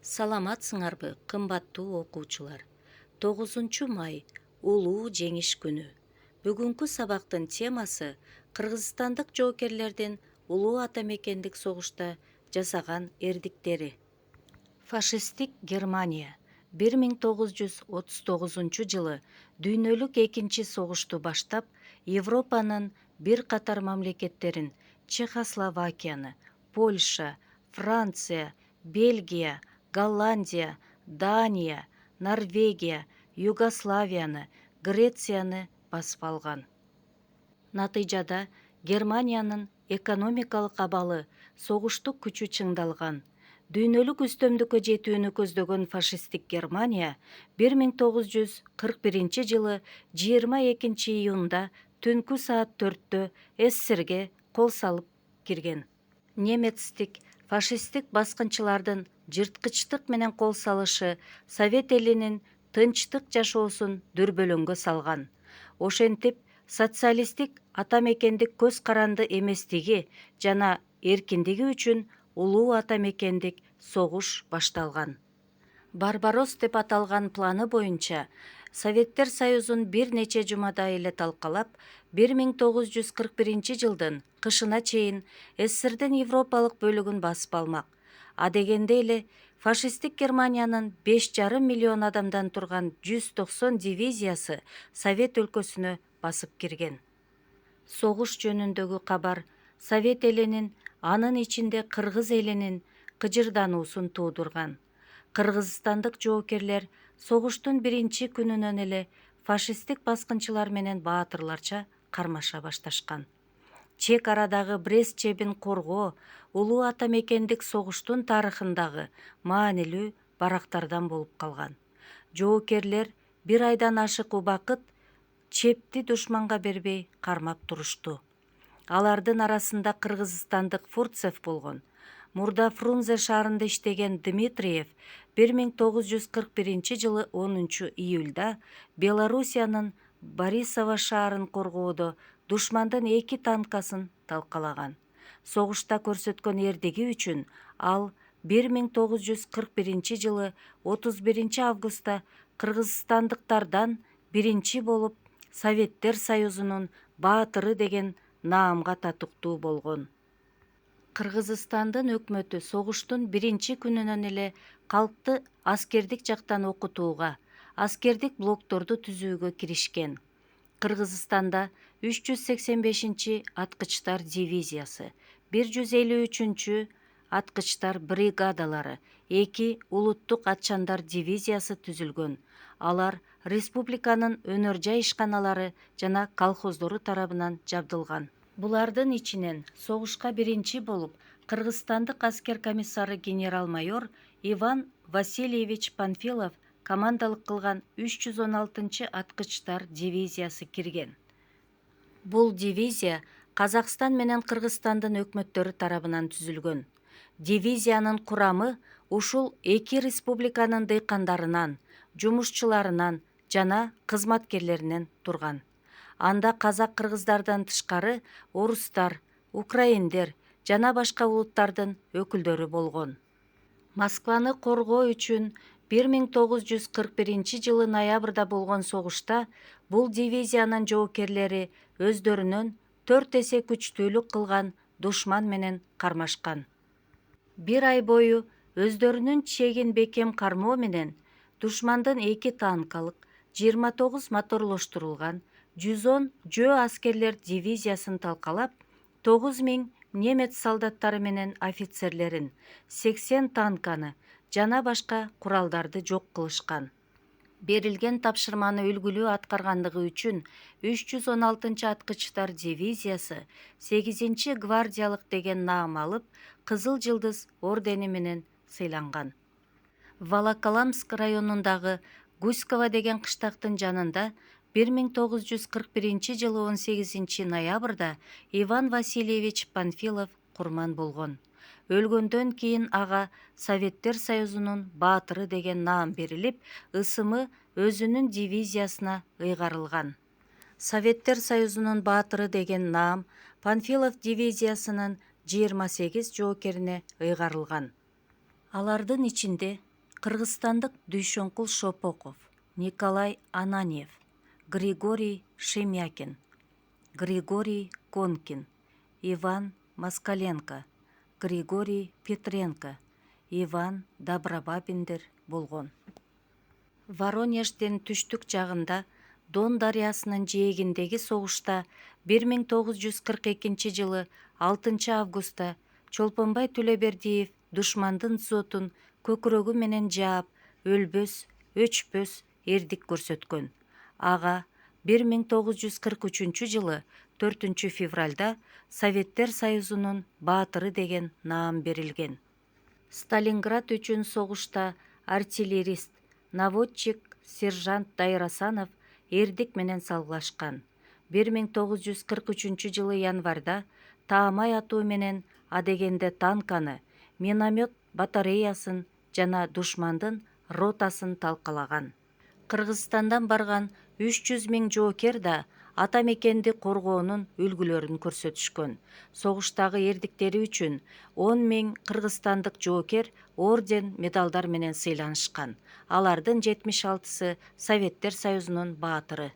Саламатсыңарбы, кымбаттуу окуучулар. 9 май улуу жеңиш күнү. Бүгүнкү сабактын темасы кыргызстандык жоокерлердин улуу ата мекендик согушта жасаган эрдиктери. Фашисттик Германия 1939 жылы дүйнөлүк экинчи согушту баштап, Европанын бир катар мамлекеттерин Чехословакияны, Польша, Франция, Бельгия, Голландия, Дания, Норвегия, Югославияны, Грецияны басып алган. Натыйжада Германиянын экономикалык абалы, согуштук күчү чыңдалган. Дүйнөлүк үстөмдүккө жетүүнү көздөгөн фашисттик Германия 1941-жылы 22-июнда түнкү саат 4-тө СССРге кол салып кирген. Немецтик, фашисттик баскынчылардын жырткычтык менен кол салышы Совет элинин тынчтык жашоосун дүрбөлөңгө салган. Ошентип, социалисттик ата мекендик көз каранды эместиги жана эркиндиги үчүн улуу ата мекендик согуш башталган. Барбарос деп аталган планы боюнча Советтер Союзун бир нече жумада эле талкалап, 1941-жылдын кышына чейин СССРдин европалык бөлүгүн басып алмак. Адегенде эле фашисттик Германиянын 5,5 миллион адамдан турган 190 дивизиясы Совет өлкөсүнө басып кирген. Согуш жөнүндөгү кабар Совет элинин, анын ичинде кыргыз элинин кыжырдануусун туудурган. Кыргызстандык жоокерлер согуштун биринчи күнүнөн эле фашисттик баскынчылар менен баатырларча кармаша башташкан. Чек арадагы Брест чебин коргоо улуу ата мекендик согуштун тарыхындагы маанилүү барактардан болуп калган. Жоокерлер бир айдан ашык убакыт чепти душманга бербей кармап турушту. Алардын арасында кыргызстандык Фурцев болгон. Мурда Фрунзе шаарында иштеген Дмитриев 1941-жылы 10-июлда Белоруссиянын Борисово шаарын коргоодо душмандын 2 танкасын талкалаган. Согушта көрсөткөн эрдиги үчүн ал 1941-жылы 31 августта кыргызстандыктардан биринчи болуп Советтер Союзунун баатыры деген наамга татыктуу болгон. Кыргызстандын өкмөтү согуштун биринчи күнүнөн эле калкты аскердик жактан окутууга, аскердик блокторду түзүүгө киришкен. Кыргызстанда 385 аткычтар дивизиясы, 153 аткычтар бригадалары, 2 улуттук атчандар дивизиясы түзүлгөн. Алар республиканын өнөр жай ишканалары жана колхоздору тарабынан жабдылган. Булардын ичинен согушка биринчи болуп кыргызстандык аскер комиссары генерал-майор Иван Васильевич Панфилов командалык кылган 316 аткычтар дивизиясы кирген. Бул дивизия Казакстан менен Кыргызстандын өкмөттөрү тарабынан түзүлгөн. Дивизиянын курамы ушул эки республиканын дыйкандарынан, жумушчуларынан жана кызматкерлеринен турган. Анда казак-кыргыздардан тышкары орустар, украиндер жана башка улуттардын өкүлдөрү болгон. Москваны коргоо үчүн 1941-жылы ноябрда болгон согушта бул дивизиянын жоокерлери өздөрүнөн 4 эсе күчтүүлүк кылган душман менен кармашкан. Бир ай бою өздөрүнүн чегин бекем кармоо менен душмандын 2 танкалык, 29 моторлоштурулган, 110 жөө аскерлер дивизиясын талкалап, 9000 немец солдаттары менен офицерлерин, 80 танканы жана башка куралдарды жок кылышкан. Берилген тапшырманы үлгүлүү аткаргандыгы үчүн 316 аткычтар дивизиясы 8 гвардиялык деген наам алып, Кызыл жылдыз ордени менен сыйланган. Волоколамск районундагы Гуськово деген кыштактын жанында 1941-жылы 18 ноябрда Иван Васильевич Панфилов курман болгон. Өлгөндөн кийин ага Советтер Союзунун баатыры деген наам берилип, ысымы өзүнүн дивизиясына ыйгарылган. Советтер Союзунун баатыры деген наам Панфилов дивизиясынын 28 жоокерине ыйгарылган. Алардын ичинде Кыргызстандык Дүйшөнкул Шопоков, Николай Ананьев, Григорий Шемякин, Григорий Конкин, Иван Москаленко, Григорий Петренко, Иван Добробабиндер болгон. Воронеждин түштүк жагында Дон дарыясынын жээгиндеги согушта 1942 жылы 6 августта Чолпонбай Төлөбердиев душмандын зотун көкүрөгү менен жаап, өлбөс, өчпөс эрдик көрсөткөн. Ага 1943 жылы 4 февралда Советтер Союзунун баатыры деген наам берилген. Сталинград үчүн согушта артиллерист, наводчик сержант Дайрасанов эрдик менен салгылашкан. 1943 жылы январда таамай атуу менен адегенде танканы, миномет батареясын жана душмандын ротасын талкалаган. Кыргызстандан барган 300 000 жоокер да ата мекенди коргоонун үлгүлөрүн көрсөтүшкөн. Согуштагы эрдиктери үчүн 10 000 кыргызстандык жоокер орден, медалдар менен сыйланышкан. Алардын 76-сы Советтер Союзунун баатыры.